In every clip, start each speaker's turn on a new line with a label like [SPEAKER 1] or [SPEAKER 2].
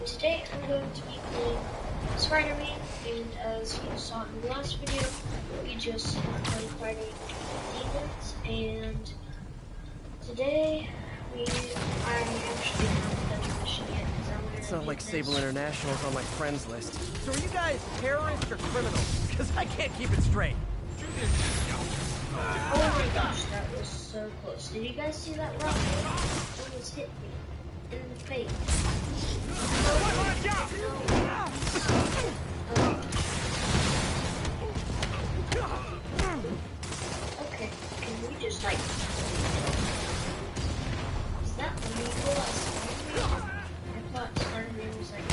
[SPEAKER 1] Today I'm going to be playing Spider-Man, and as you saw in the last video, we just played fighting demons, and today I'm actually not done the mission yet because I'm going to
[SPEAKER 2] It's not like
[SPEAKER 1] this.
[SPEAKER 2] Sable International's on my friends list. So are you guys terrorists or criminals? Because I can't keep it straight.
[SPEAKER 1] Oh my gosh, that was so close. Did you guys see that rocket? It almost hit me in the face. Okay, can we just like... Is that illegal? I thought Spider-Man was like...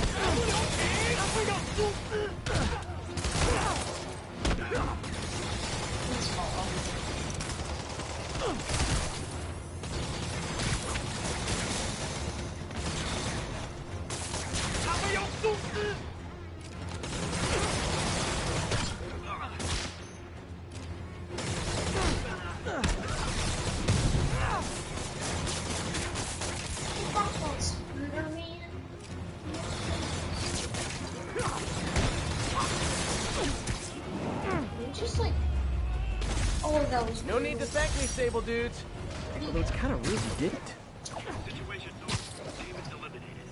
[SPEAKER 1] Please fall off. Just like, oh, that was
[SPEAKER 2] no need to thank me, Sable dudes. Although it's kind of rude you didn't.
[SPEAKER 3] Situation over. Demons eliminated.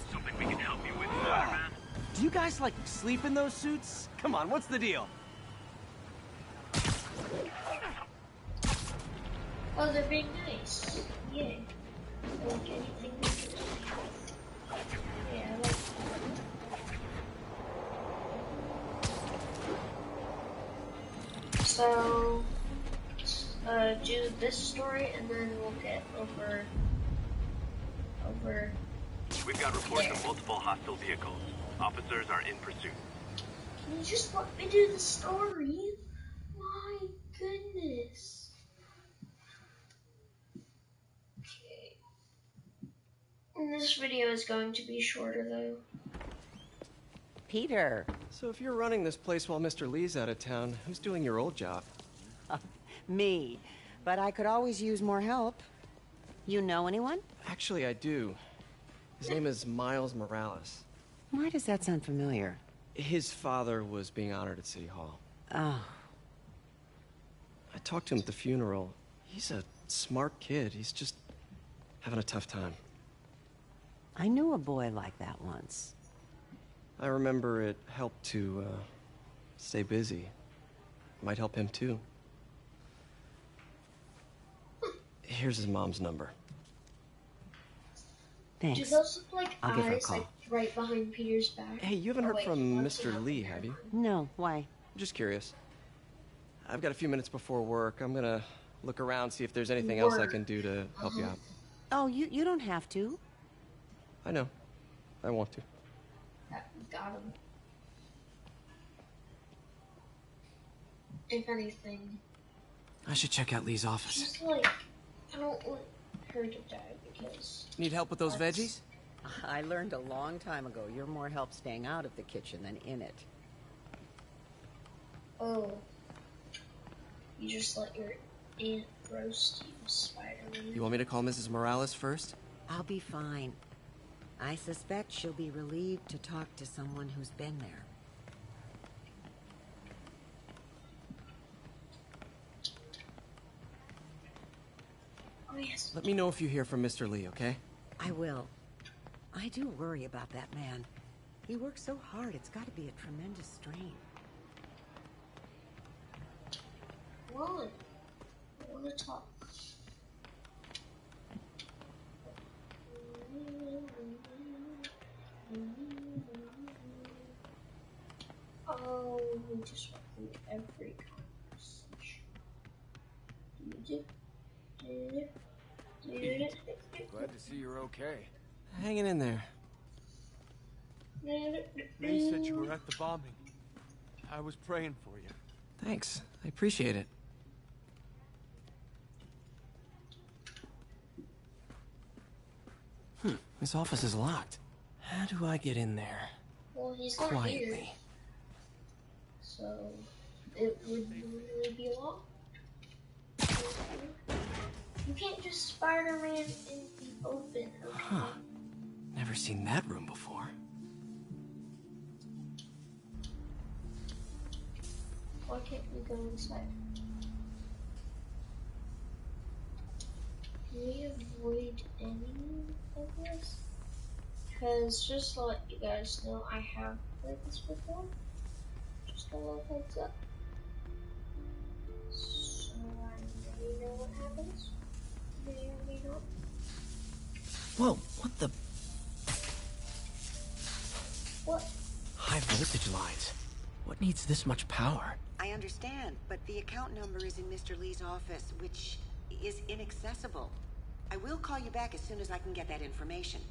[SPEAKER 3] Something we can help you with, Spider-Man?
[SPEAKER 2] Do you guys like sleep in those suits? Come on, what's the deal?
[SPEAKER 1] Oh, they're being nice. Yeah. Like anything we can do. Yeah, I like that. So, do this story and then we'll get over
[SPEAKER 3] We've got reports
[SPEAKER 1] there.
[SPEAKER 3] of multiple hostile vehicles. Officers are in pursuit.
[SPEAKER 1] Can you just let me do the story? My goodness. Okay. And this video is going to be shorter though.
[SPEAKER 4] Peter.
[SPEAKER 2] So if you're running this place while Mr. Lee's out of town, who's doing your old job?
[SPEAKER 4] Me. But I could always use more help. You know anyone?
[SPEAKER 2] Actually, I do. His name is Miles Morales.
[SPEAKER 4] Why does that sound familiar?
[SPEAKER 2] His father was being honored at City Hall.
[SPEAKER 4] Oh.
[SPEAKER 2] I talked to him at the funeral. He's a smart kid. He's just having a tough time.
[SPEAKER 4] I knew a boy like that once.
[SPEAKER 2] I remember it helped to stay busy. Might help him too. Here's his mom's number.
[SPEAKER 4] Thanks.
[SPEAKER 1] Do those look like
[SPEAKER 4] I'll give her a
[SPEAKER 1] eyes
[SPEAKER 4] call.
[SPEAKER 1] like right behind Peter's back?
[SPEAKER 2] Hey, you haven't heard
[SPEAKER 1] wait,
[SPEAKER 2] from
[SPEAKER 1] that's
[SPEAKER 2] Mr.
[SPEAKER 1] not
[SPEAKER 2] Lee,
[SPEAKER 1] there.
[SPEAKER 2] have you?
[SPEAKER 4] No, why?
[SPEAKER 2] I'm just curious. I've got a few minutes before work. I'm gonna look around, see if there's anything else I can do to help you out.
[SPEAKER 4] Oh, you don't have to.
[SPEAKER 2] I know. I want to.
[SPEAKER 1] Got him. If anything,
[SPEAKER 2] I should check out Lee's office.
[SPEAKER 1] just like, I don't want her to die because...
[SPEAKER 2] Need help with those veggies?
[SPEAKER 4] I learned a long time ago you're more help staying out of the kitchen than in it.
[SPEAKER 1] Oh. You just let your aunt roast you, Spider-Man.
[SPEAKER 2] You want me to call Mrs. Morales first?
[SPEAKER 4] I'll be fine. I suspect she'll be relieved to talk to someone who's been there.
[SPEAKER 1] Oh, yes.
[SPEAKER 2] Let me know if you hear from Mr. Lee, okay?
[SPEAKER 4] I will. I do worry about that man. He works so hard, it's got to be a tremendous strain.
[SPEAKER 1] What? I want to talk. Oh, we just went through every conversation.
[SPEAKER 5] Glad to see you're okay.
[SPEAKER 2] Hanging in there.
[SPEAKER 5] Lee said you were at the bombing. I was praying for you.
[SPEAKER 2] Thanks. I appreciate it. This office is locked. How do I get in there?
[SPEAKER 1] Well, he's not
[SPEAKER 2] Quietly.
[SPEAKER 1] here, so it would really be a lot. can't just Spider-Man in the open, okay?
[SPEAKER 2] Huh. Never seen that room before.
[SPEAKER 1] Why can't we go inside? Can we avoid any of this? Because just to let you guys know, I have played this before. Just a little heads up. So I may know what happens. May or may not.
[SPEAKER 2] Whoa, what the?
[SPEAKER 1] What?
[SPEAKER 2] High voltage lines. What needs this much power?
[SPEAKER 4] I understand, but the account number is in Mr. Lee's office, which is inaccessible. I will call you back as soon as I can get that information.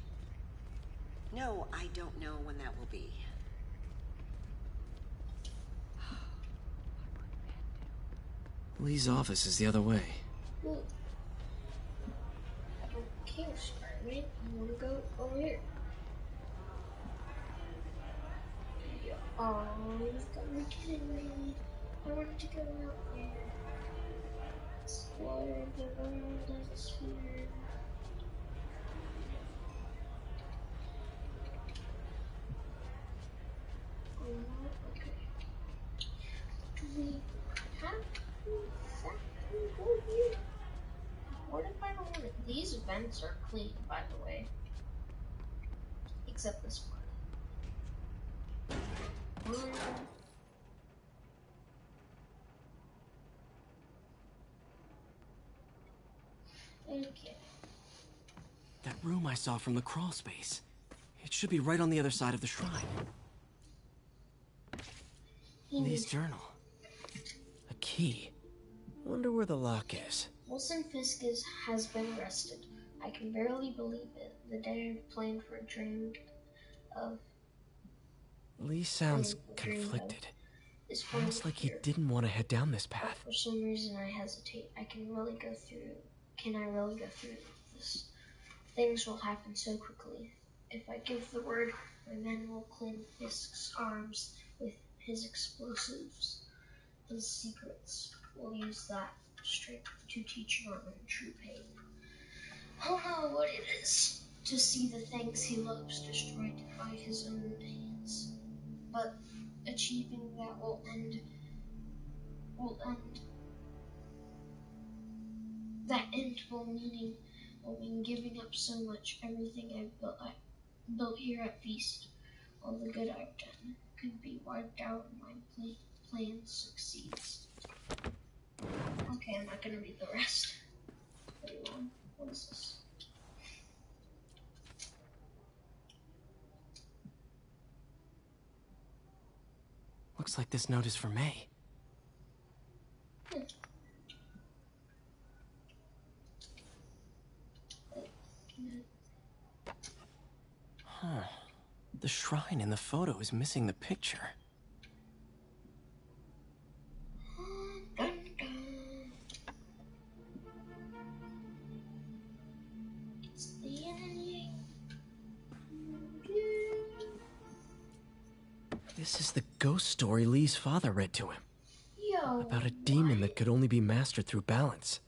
[SPEAKER 4] No, I don't know when that will be.
[SPEAKER 2] Lee's office is the other way.
[SPEAKER 1] Good. I don't care, Spider-Man. I want to go over here. Oh, you've got me kidding me. I wanted to go out there. Explore the world as a sphere. Oh, okay. Do we have to exactly go here? What if I don't want it? These vents are clean, by the way. Except this one. Okay.
[SPEAKER 2] That room I saw from the crawl space. It should be right on the other side of the shrine. Lee's journal. A key. Wonder where the lock is.
[SPEAKER 1] Wilson Fisk has been arrested. I can barely believe it. The day I've planned for a dream of.
[SPEAKER 2] Lee sounds conflicted. Almost like he didn't want to head down this path.
[SPEAKER 1] For some reason I hesitate. Can I really go through this? Things will happen so quickly. If I give the word, my men will cling Fisk's arms with his explosives. His secrets. Will use that strength to teach Norman true pain. I'll know what it is to see the things he loves destroyed by his own hands. But achieving that will end. That end will mean giving up so much. Everything I built here at Feast, all the good I've done, could be wiped out if my plan succeeds. Okay, I'm not gonna read the rest. What is this?
[SPEAKER 2] Looks like this note is for May. Huh. The shrine in the photo is missing the picture.
[SPEAKER 1] Dun, dun. It's the enemy.
[SPEAKER 2] This is the ghost story Lee's father read to him.
[SPEAKER 1] Yo,
[SPEAKER 2] About a demon that could only be mastered through balance.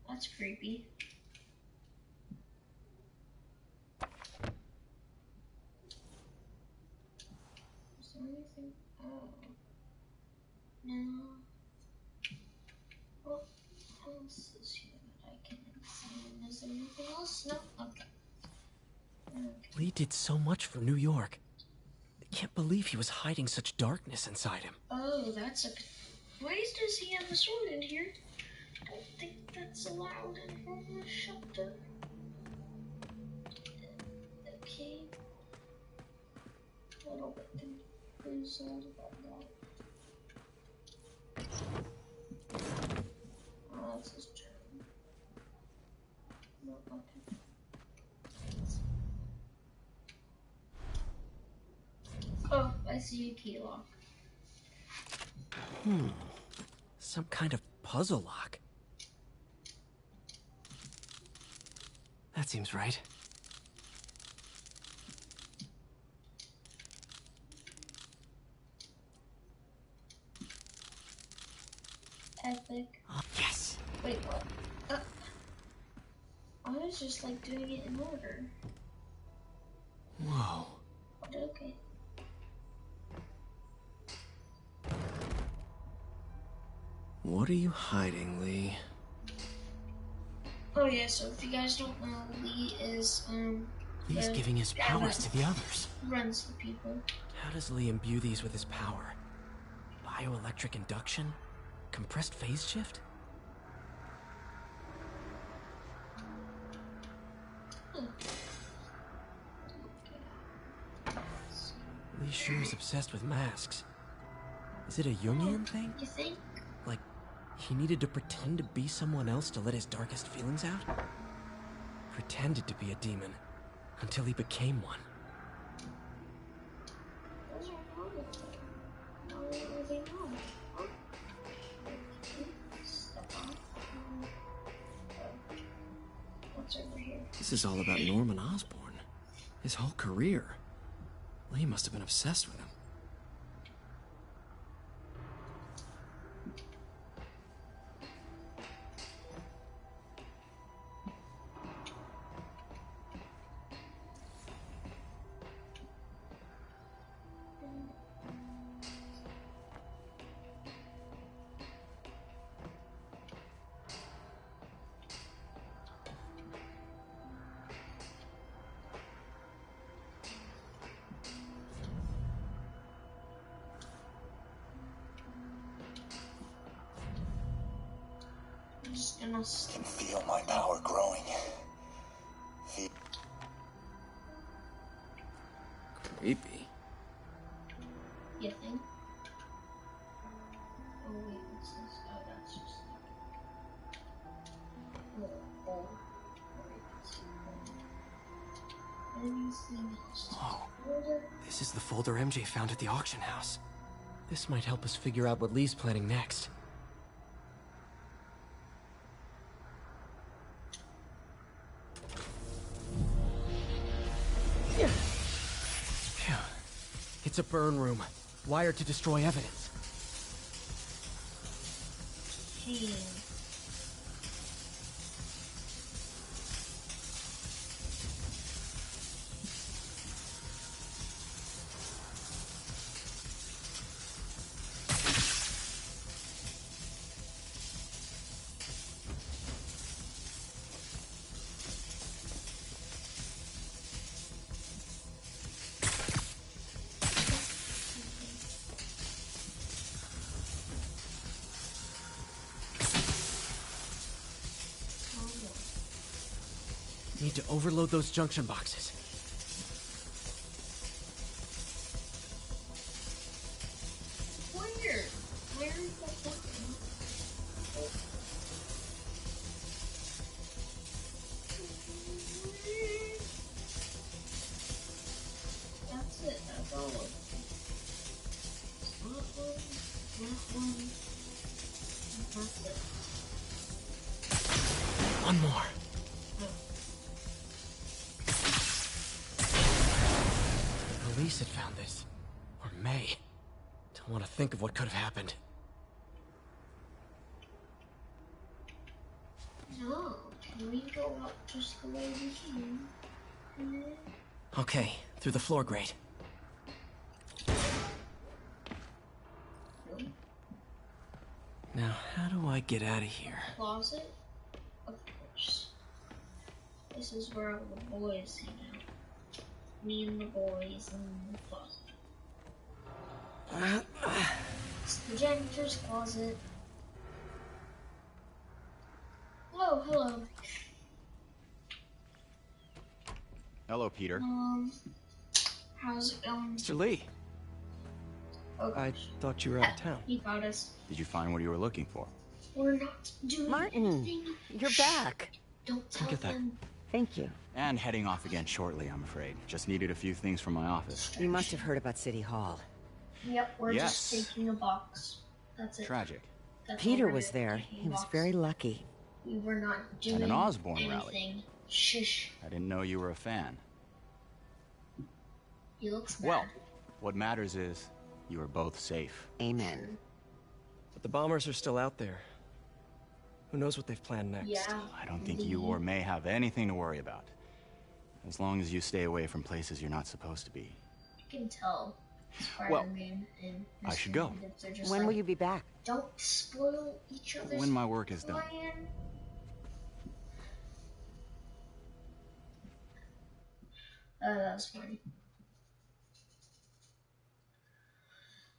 [SPEAKER 1] That's creepy. Is there anything? Oh. No. What else is here that I can examine? Is there anything else? No? Okay.
[SPEAKER 2] Lee did so much for New York. I can't believe he was hiding such darkness inside him.
[SPEAKER 1] Oh, that's a... Why does he have a sword in here? I don't think that's allowed in homeless shelter. Okay. A little bit confused about that. Oh, that's his turn. No, okay. Oh, I see a key lock.
[SPEAKER 2] Some kind of puzzle lock. That seems right.
[SPEAKER 1] Epic.
[SPEAKER 6] Yes.
[SPEAKER 1] Wait, what? I was just like doing it in order.
[SPEAKER 6] Whoa.
[SPEAKER 1] But okay.
[SPEAKER 6] What are you hiding, Lee?
[SPEAKER 1] Oh yeah, so if you guys don't know, Lee is
[SPEAKER 6] Lee's
[SPEAKER 1] the
[SPEAKER 6] giving his
[SPEAKER 1] guy
[SPEAKER 6] powers
[SPEAKER 1] that
[SPEAKER 6] to the others.
[SPEAKER 1] runs the people.
[SPEAKER 6] How does Lee imbue these with his power? Bioelectric induction? Compressed phase shift? Lee sure is obsessed with masks. Is it a Jungian thing?
[SPEAKER 1] You think?
[SPEAKER 6] Like, he needed to pretend to be someone else to let his darkest feelings out? Pretended to be a demon until he became one.
[SPEAKER 1] Those are normal. How are they normal? Huh? Step on. What's over here?
[SPEAKER 6] This is all about Norman Osborn. His whole career. Lee must have been obsessed with him.
[SPEAKER 1] I'm just gonna
[SPEAKER 7] I can feel my power growing.
[SPEAKER 6] Creepy.
[SPEAKER 1] You think? Oh wait, what's this? Oh, that's just
[SPEAKER 6] Oh, this is the folder MJ found at the auction house. This might help us figure out what Lee's planning next. Phew. It's a burn room, wired to destroy evidence. Need to overload those junction boxes.
[SPEAKER 1] Where? Where is that button? That's it. That's all of it. That one. That's it.
[SPEAKER 6] One more. The police had found this. Or May. Don't want to think of what could have happened.
[SPEAKER 1] No. Can we go up just the way we came?
[SPEAKER 6] Okay, through the floor grate. Now, how do I get out of here?
[SPEAKER 1] Closet? Of course. This is where all the boys hang out. Me and the boys in the closet. It's the janitor's closet. Oh, hello.
[SPEAKER 8] Hello, Peter.
[SPEAKER 1] How's it going?
[SPEAKER 2] Mr. Lee,
[SPEAKER 1] Oh,
[SPEAKER 2] I thought you were out of town.
[SPEAKER 1] he got us.
[SPEAKER 8] Did you find what you were looking for?
[SPEAKER 1] We're not doing
[SPEAKER 9] Martin,
[SPEAKER 1] anything.
[SPEAKER 9] you're back.
[SPEAKER 1] Don't tell
[SPEAKER 2] Get that.
[SPEAKER 1] them.
[SPEAKER 9] Thank you.
[SPEAKER 8] And heading off again shortly, I'm afraid. Just needed a few things from my office.
[SPEAKER 9] You must have heard about City Hall.
[SPEAKER 1] Yep, we're
[SPEAKER 8] Yes.
[SPEAKER 1] just taking a box. That's it.
[SPEAKER 8] Tragic.
[SPEAKER 1] That's all
[SPEAKER 9] Peter
[SPEAKER 1] we're
[SPEAKER 9] was
[SPEAKER 1] doing,
[SPEAKER 9] there.
[SPEAKER 1] taking
[SPEAKER 9] He was
[SPEAKER 1] box.
[SPEAKER 9] very lucky.
[SPEAKER 1] We were not doing
[SPEAKER 8] an Osborn
[SPEAKER 1] anything.
[SPEAKER 8] rally.
[SPEAKER 1] Shush.
[SPEAKER 8] I didn't know you were a fan.
[SPEAKER 1] He looks bad.
[SPEAKER 8] Well, what matters is you are both safe.
[SPEAKER 9] Amen.
[SPEAKER 2] But the bombers are still out there. Who knows what they've planned next?
[SPEAKER 1] Yeah.
[SPEAKER 8] I don't think you or May have anything to worry about. As long as you stay away from places you're not supposed to be.
[SPEAKER 1] I can tell
[SPEAKER 8] Well,
[SPEAKER 1] Spider-Man and
[SPEAKER 8] I should go.
[SPEAKER 1] They're just
[SPEAKER 9] When will
[SPEAKER 1] like,
[SPEAKER 9] you be back?
[SPEAKER 1] don't spoil each other's
[SPEAKER 8] When my work is done.
[SPEAKER 1] plan. That was funny.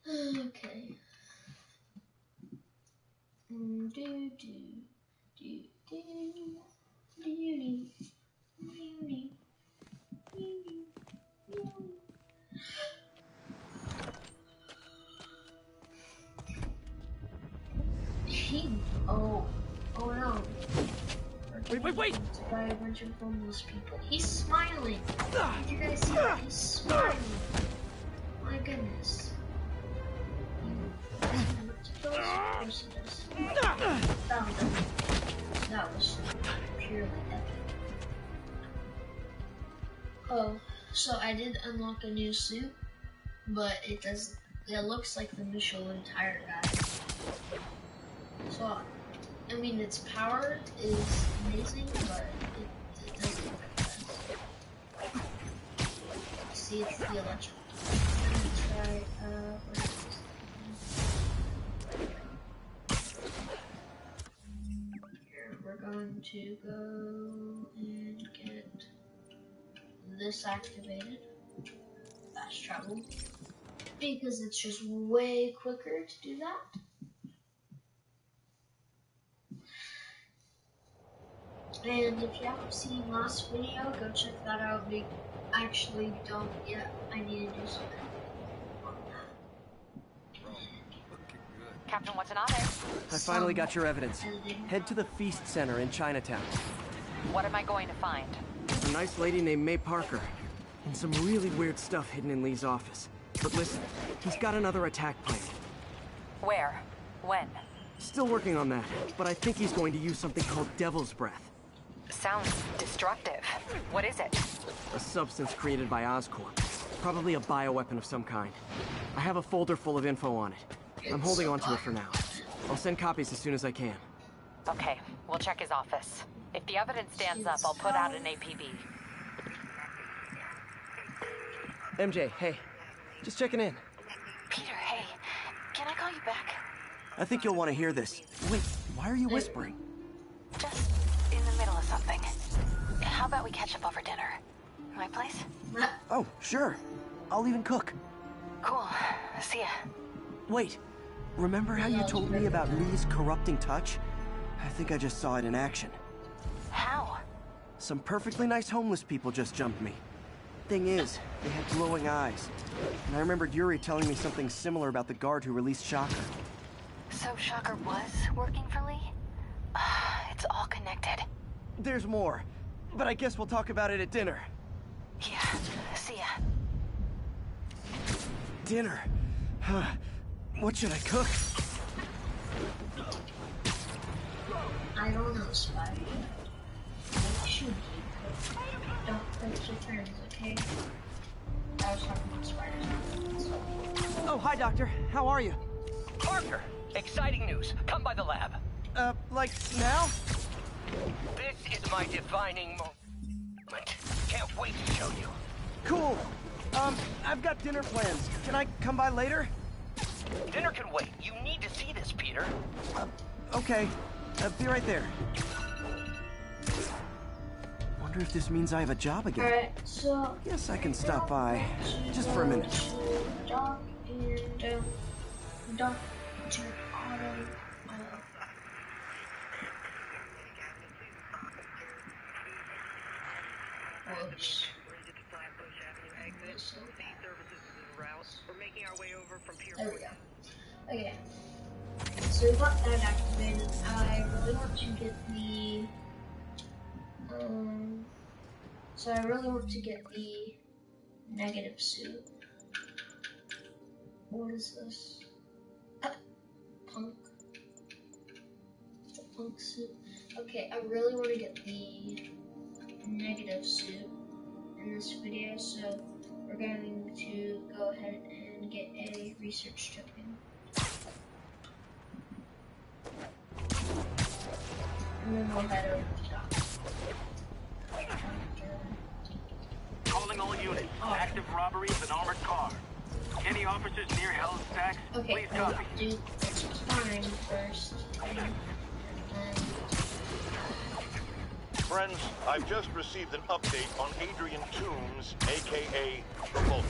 [SPEAKER 1] Okay. Do do do do oh no.
[SPEAKER 2] Wait!
[SPEAKER 1] By a bunch of homeless people. He's smiling. Did you guys see that? He's smiling. My goodness. Of course it is. Found him. That was purely epic. Oh, so I did unlock a new suit, but it doesn't. It looks like the Michelin tire guy. So, I mean, its power is amazing, but it doesn't look like this. See, it's the electric. I'm gonna try, what is this? Here, we're going to go and get this activated. Fast travel. Because it's just way quicker to do that. And if you haven't seen last video, go check that out. We actually don't yet. I need to do something on that.
[SPEAKER 10] Captain, what's an honor?
[SPEAKER 2] I finally got your evidence. Head to the Feast Center in Chinatown.
[SPEAKER 10] What am I going to find?
[SPEAKER 2] A nice lady named May Parker. And some really weird stuff hidden in Lee's office. But listen, he's got another attack planned.
[SPEAKER 10] Where? When?
[SPEAKER 2] Still working on that, but I think he's going to use something called Devil's Breath.
[SPEAKER 10] Sounds destructive. What is it?
[SPEAKER 2] A substance created by Oscorp. Probably a bioweapon of some kind. I have a folder full of info on it. I'm holding on to it for now. I'll send copies as soon as I can.
[SPEAKER 10] Okay, we'll check his office. If the evidence stands up, I'll put out an APB.
[SPEAKER 2] MJ, hey. Just checking in.
[SPEAKER 10] Peter, hey. Can I call you back?
[SPEAKER 2] I think you'll want to hear this. Wait, why are you whispering?
[SPEAKER 10] Just in the middle of something. How about we catch up over dinner? My place?
[SPEAKER 2] Oh, sure. I'll even cook.
[SPEAKER 10] Cool. See ya.
[SPEAKER 2] Wait, remember how you told me about Lee's corrupting touch? I think I just saw it in action.
[SPEAKER 10] How?
[SPEAKER 2] Some perfectly nice homeless people just jumped me. Thing is, they had glowing eyes. And I remembered Yuri telling me something similar about the guard who released Shocker.
[SPEAKER 10] So Shocker was working for Lee? It's all connected.
[SPEAKER 2] There's more, but I guess we'll talk about it at dinner.
[SPEAKER 10] Yeah, see ya.
[SPEAKER 2] Dinner? What should I cook?
[SPEAKER 1] I don't know, Spidey. You should keep. Don't take your turns, okay? I was talking about spiders.
[SPEAKER 2] Oh, hi, Doctor. How are you?
[SPEAKER 11] Parker! Exciting news. Come by the lab.
[SPEAKER 2] Like now?
[SPEAKER 11] This is my defining moment. Can't wait to show you.
[SPEAKER 2] Cool. I've got dinner plans. Can I come by later?
[SPEAKER 11] Dinner can wait. You need to see this, Peter.
[SPEAKER 2] Okay. Be right there. Wonder if this means I have a job again.
[SPEAKER 1] Alright, so...
[SPEAKER 2] Guess I can stop by. Just for a minute.
[SPEAKER 1] Doc and, Dr. Otto... Whoops. There we go. Okay. So we got that activated. I really want to get the negative suit. What is this? Punk. It's a punk suit. Okay, I really want to get the negative suit in this video, so we're going to go ahead and get a research token. we'll head over to the dock.
[SPEAKER 3] Calling all units. Active robberies and armored cars. Any officers near Hell's Stacks?
[SPEAKER 1] Okay,
[SPEAKER 3] Please
[SPEAKER 1] hold
[SPEAKER 3] copy.
[SPEAKER 1] on, dude. Let's find first.
[SPEAKER 12] Friends, I've just received an update on Adrian Toombs, aka the Vulture.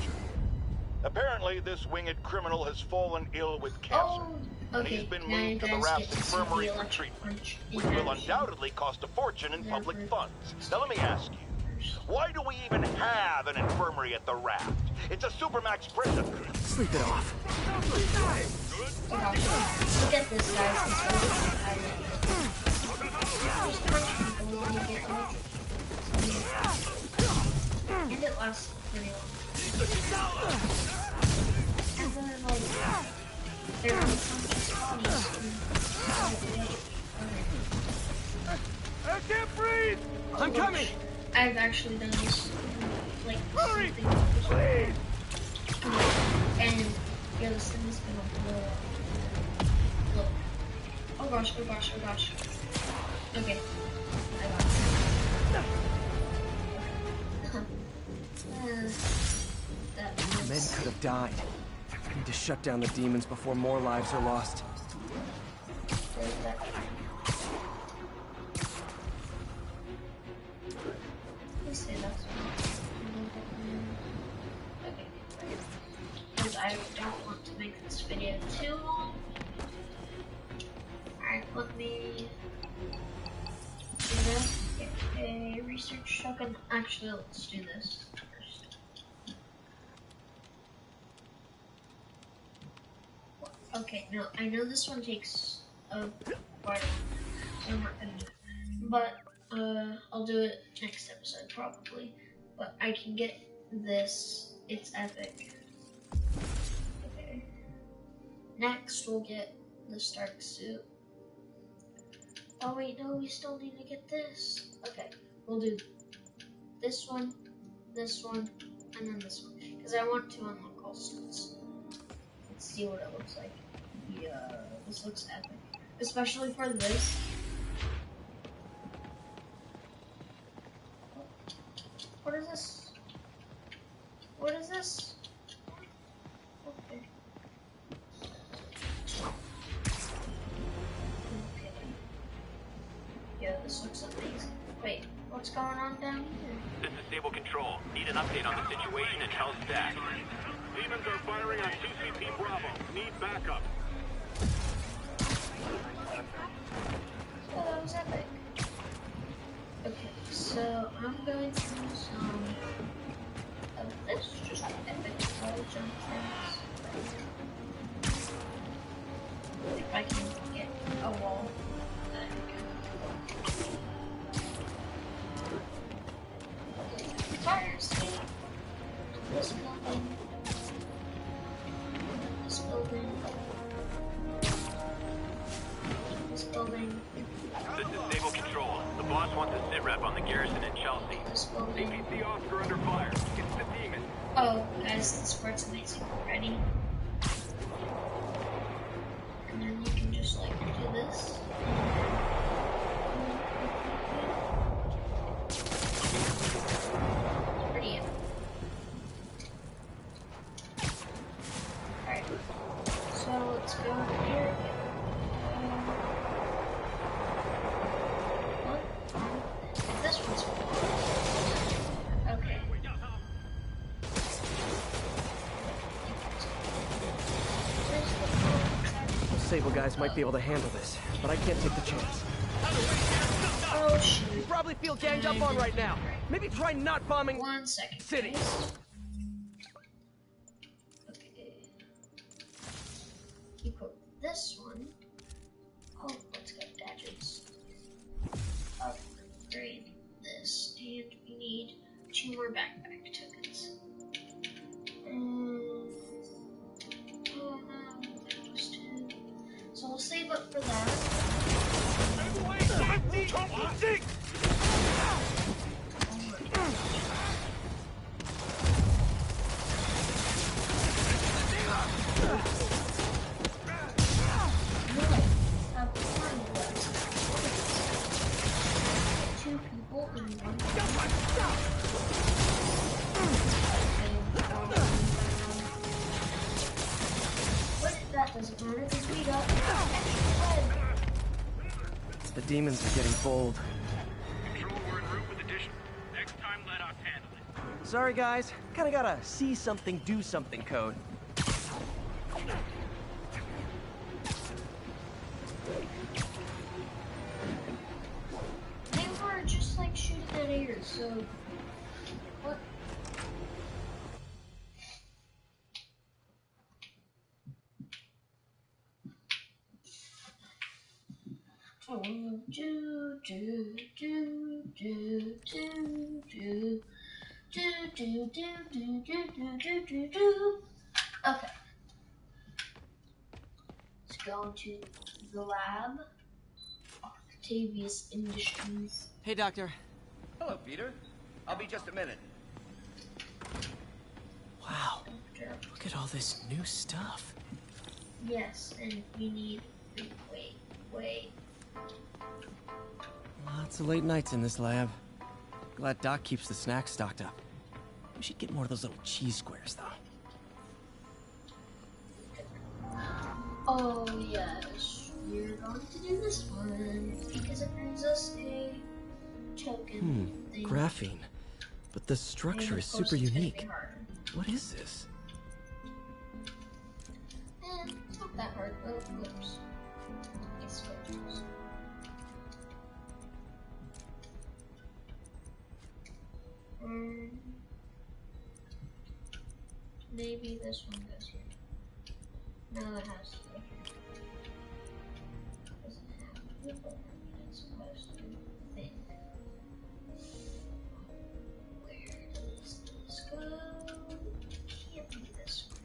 [SPEAKER 12] Apparently, this winged criminal has fallen ill with cancer, and he's been moved to the Raft's infirmary for treatment, which will undoubtedly cost a fortune in public funds. Now let me ask you, why do we even have an infirmary at the Raft? It's a supermax prison.
[SPEAKER 2] Sleep it off.
[SPEAKER 1] Look at this, guys. Just punch people when you get hurt. And it lasts pretty long. And then, like, there are some bodies.
[SPEAKER 3] I can't breathe!
[SPEAKER 2] I'm coming!
[SPEAKER 1] I've actually done this, like,
[SPEAKER 3] Hurry!
[SPEAKER 1] something.
[SPEAKER 3] Please!
[SPEAKER 1] And, yeah, this thing is gonna blow up. Look. Oh gosh, oh gosh, oh gosh. Okay. I got it. That was...
[SPEAKER 2] Men could have died. I need to shut down the demons before more lives are lost.
[SPEAKER 1] There's that. Let's say that's okay. Because I don't want to make this video too long. Alright, let me do this. Get a research shotgun. Actually, let's do this first. Okay, no, I know this one takes a quite a so I'm not gonna do it. But I'll do it next episode probably. But I can get this. It's epic. Okay. Next we'll get the Stark suit. Oh wait, no, we still need to get this. Okay, we'll do this one, and then this one. Because I want to unlock all suits. Let's see what it looks like. Yeah, this looks epic. Especially for this. What is this? What is this? Okay. Yeah, this looks amazing. Wait, what's going on down here?
[SPEAKER 3] This is Stable Control. Need an update on the situation at Hell's Stack. Demons are firing on CCP Bravo. Need backup.
[SPEAKER 1] Oh, that was epic. Okay, so I'm going to do some of this, just epic wall jump things. If I can get a wall. Fire escape. This building. This building. This building.
[SPEAKER 3] This is Stable Control. The boss wants a sit rep on the garrison in Chelsea.
[SPEAKER 1] This building.
[SPEAKER 3] CPC officer under fire. It's the demon.
[SPEAKER 1] Oh, guys, this part's amazing. Ready? And then you can just like do this. Pretty epic. Alright. So let's go over here. What? This one's okay.
[SPEAKER 2] Those Sable guys might be able to handle this, but I can't take the chance.
[SPEAKER 1] Oh shoot.
[SPEAKER 2] You probably feel ganged up on right now. Maybe try not bombing
[SPEAKER 1] 1 second.
[SPEAKER 2] cities.
[SPEAKER 1] Guys. Okay. Equip this one. Oh, let's go gadgets. Upgrade this, and we need 2 more backpack tokens. Oh no, those 2. So we'll save up for that. Because we got extra lead.
[SPEAKER 2] The demons are getting bold.
[SPEAKER 3] Control, we're en route with addition. Next time, let us handle it.
[SPEAKER 2] Sorry, guys. Kinda got a see something, do something code.
[SPEAKER 1] They were just like shooting at air, so what? Oh, do do do do do do do do. Okay. Let's go to the lab. Octavius Industries.
[SPEAKER 2] Hey, Doctor.
[SPEAKER 11] Hello, Peter. I'll be just a minute.
[SPEAKER 6] Wow. Look at all this new stuff.
[SPEAKER 1] Yes, and you need to wait.
[SPEAKER 2] Lots of late nights in this lab. Glad Doc keeps the snacks stocked up. We should get more of those little cheese squares, though.
[SPEAKER 1] Oh yes, we're going to do this one because it brings us a token thing.
[SPEAKER 6] Graphene. But the structure is super unique. What is this?
[SPEAKER 1] It's not that hard, though, of course. It's switches. Maybe this one goes here. No, it has to go here. Doesn't have to be, but it's supposed to. I think. Where does this go? Can't be this one.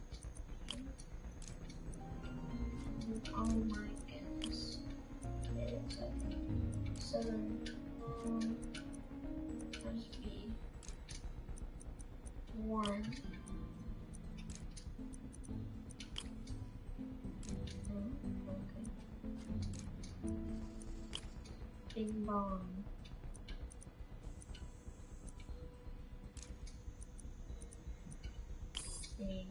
[SPEAKER 1] Oh my goodness. It's okay. 7. Must be 1. Bing bong. Bing.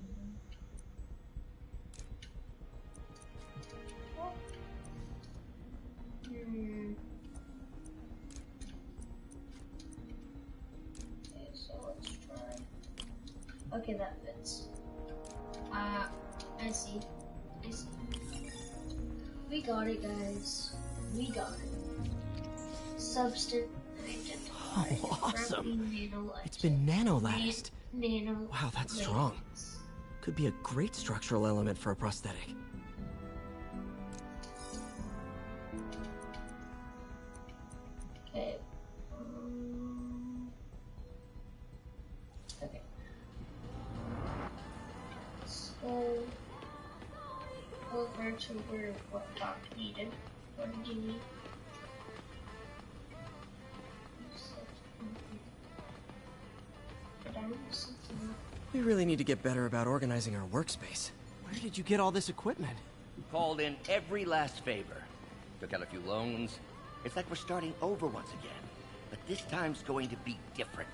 [SPEAKER 1] Oh. Okay, so let's try. Okay, that fits. I see. We got it, guys. We got it. Substance identified.
[SPEAKER 6] Oh, awesome.
[SPEAKER 1] Nanolite.
[SPEAKER 6] It's been nanolatticed.
[SPEAKER 1] Nano.
[SPEAKER 6] Wow, that's strong. Could be a great structural element for a prosthetic.
[SPEAKER 1] Okay. Okay. So over to where what Doc needed. What did you need?
[SPEAKER 2] We really need to get better about organizing our workspace. Where did you get all this equipment?
[SPEAKER 11] Called in every last favor. Took out a few loans. It's like we're starting over once again. But this time's going to be different.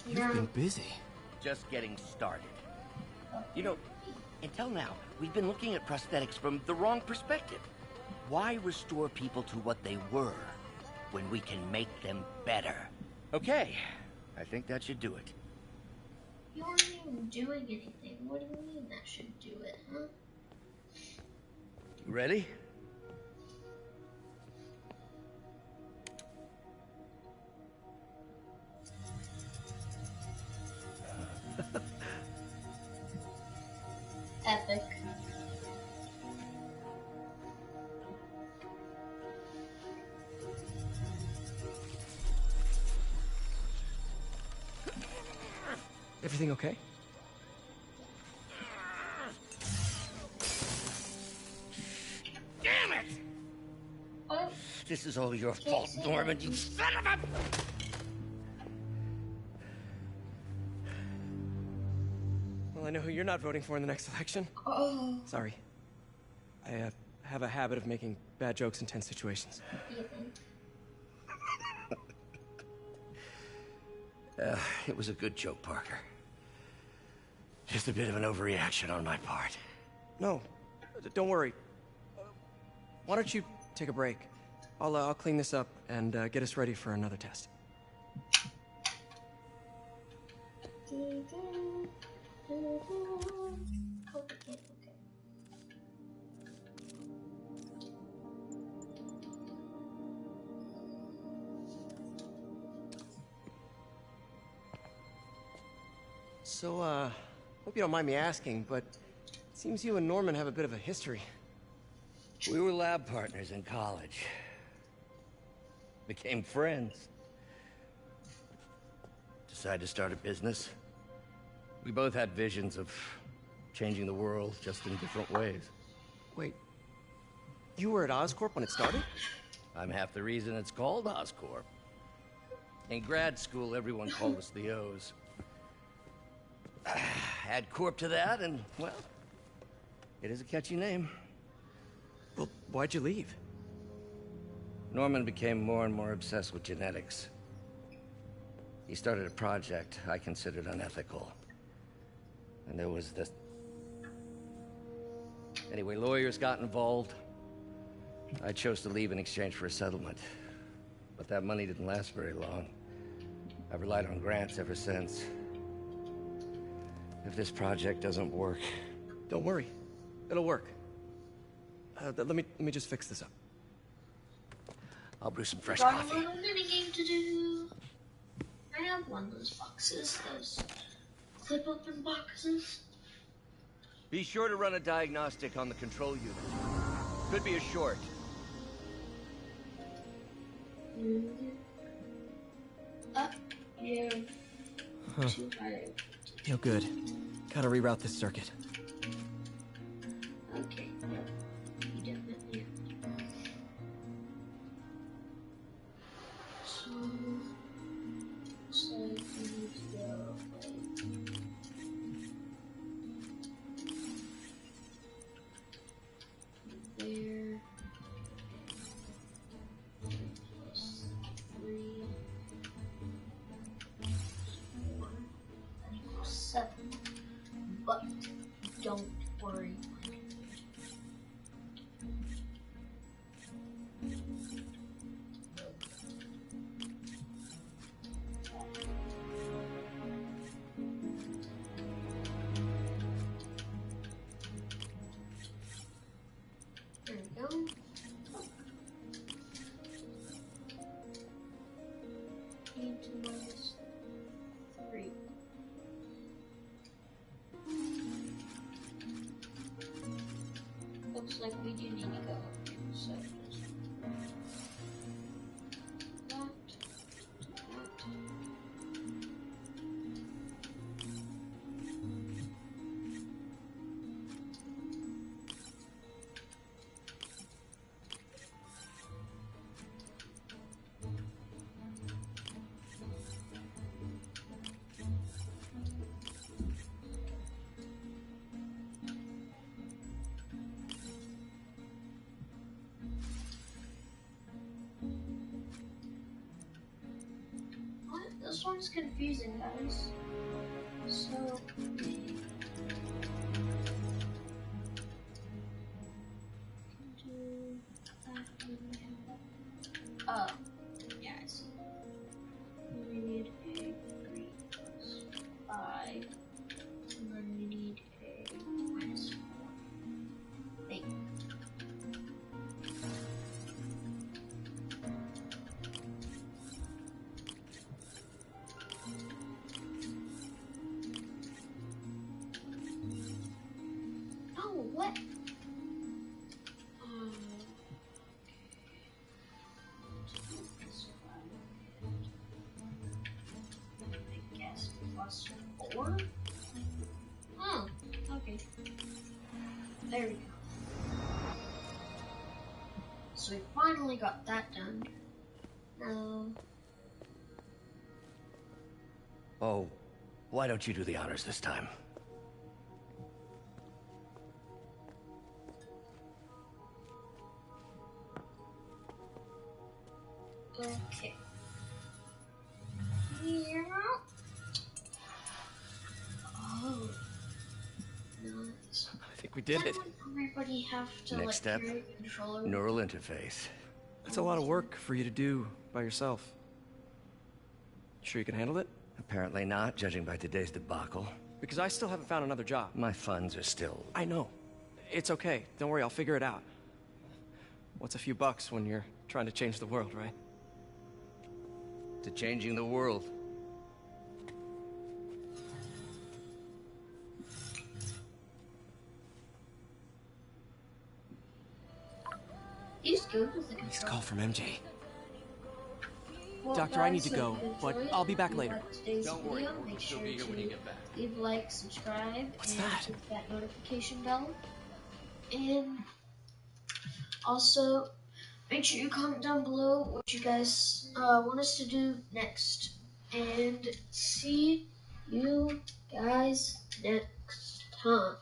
[SPEAKER 6] You've been busy.
[SPEAKER 11] Just getting started. You know, until now, we've been looking at prosthetics from the wrong perspective. Why restore people to what they were when we can make them better? Okay, I think that should do it.
[SPEAKER 1] You weren't even doing anything. What do you mean that should do it, huh?
[SPEAKER 11] You ready?
[SPEAKER 1] Epic.
[SPEAKER 2] Everything okay?
[SPEAKER 11] Damn it!
[SPEAKER 1] Oh.
[SPEAKER 11] This is all your fault, Norman, you son of a...
[SPEAKER 2] Well, I know who you're not voting for in the next election.
[SPEAKER 1] Oh.
[SPEAKER 2] Sorry. I have a habit of making bad jokes in tense situations.
[SPEAKER 11] It was a good joke, Parker. Just a bit of an overreaction on my part.
[SPEAKER 2] No, don't worry. Why don't you take a break? I'll clean this up and get us ready for another test. So, hope you don't mind me asking, but it seems you and Norman have a bit of a history.
[SPEAKER 11] We were lab partners in college. Became friends. Decided to start a business. We both had visions of changing the world, just in different ways.
[SPEAKER 2] Wait, you were at Oscorp when it started?
[SPEAKER 11] I'm half the reason it's called Oscorp. In grad school, everyone called us the O's. Add Corp to that, and, well, it is a catchy name.
[SPEAKER 2] Well, why'd you leave?
[SPEAKER 11] Norman became more and more obsessed with genetics. He started a project I considered unethical. And there was this... Anyway, lawyers got involved. I chose to leave in exchange for a settlement. But that money didn't last very long. I've relied on grants ever since. If this project doesn't work...
[SPEAKER 2] Don't worry. It'll work. Let me just fix this up.
[SPEAKER 11] I'll brew some fresh
[SPEAKER 1] Got a
[SPEAKER 11] coffee.
[SPEAKER 1] little minigame to do. I have one of those boxes, those clip open boxes.
[SPEAKER 11] Be sure to run a diagnostic on the control unit. Could be a short.
[SPEAKER 1] Yeah.
[SPEAKER 6] Huh.
[SPEAKER 1] Too high.
[SPEAKER 6] No good. Gotta reroute this circuit.
[SPEAKER 1] Okay, yeah. You definitely have to. So, looks like we need to go like there. 3 + 4 = 7. But don't worry. There we go. -3. Looks like we do need to go up here, so just that. What? This one's confusing, guys. So do that. Oh, yeah, I see. We need a 3 + 5, and then we need a -4. Wait. Oh, what? I guess +4? Oh, okay. There we go. So we finally got that done. Now,
[SPEAKER 11] Oh, why don't you do the honors this time?
[SPEAKER 1] okay. Yeah. Oh.
[SPEAKER 6] We did it.
[SPEAKER 1] Why would everybody have to
[SPEAKER 11] Next
[SPEAKER 1] like
[SPEAKER 11] step,
[SPEAKER 1] carry a controller?
[SPEAKER 11] neural interface.
[SPEAKER 6] That's a lot of work for you to do by yourself. Sure you can handle it?
[SPEAKER 11] Apparently not, judging by today's debacle.
[SPEAKER 6] Because I still haven't found another job.
[SPEAKER 11] My funds are still...
[SPEAKER 6] I know. It's okay. Don't worry, I'll figure it out. What's a few bucks when you're trying to change the world, right?
[SPEAKER 11] to changing the world.
[SPEAKER 1] He's good with the
[SPEAKER 6] Next
[SPEAKER 1] control.
[SPEAKER 6] call from MJ.
[SPEAKER 1] Well,
[SPEAKER 6] Doctor, I need
[SPEAKER 1] guys,
[SPEAKER 6] to go,
[SPEAKER 1] if you
[SPEAKER 6] but
[SPEAKER 1] enjoyed
[SPEAKER 6] I'll be back
[SPEAKER 1] it,
[SPEAKER 6] later.
[SPEAKER 1] like today's
[SPEAKER 11] Don't worry,
[SPEAKER 1] video,
[SPEAKER 11] we'll
[SPEAKER 1] make
[SPEAKER 11] still
[SPEAKER 1] sure
[SPEAKER 11] be here when you
[SPEAKER 1] to
[SPEAKER 11] get back.
[SPEAKER 1] leave a like, subscribe,
[SPEAKER 6] What's
[SPEAKER 1] and
[SPEAKER 6] that?
[SPEAKER 1] hit that notification bell. And also, make sure you comment down below what you guys want us to do next. And see you guys next time.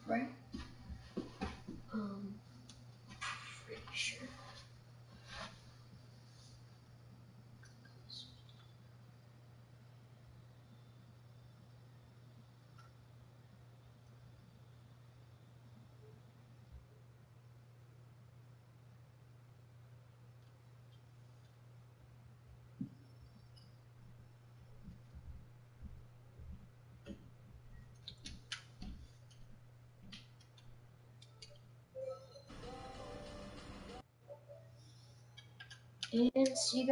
[SPEAKER 1] Right? Pretty sure. And see you guys.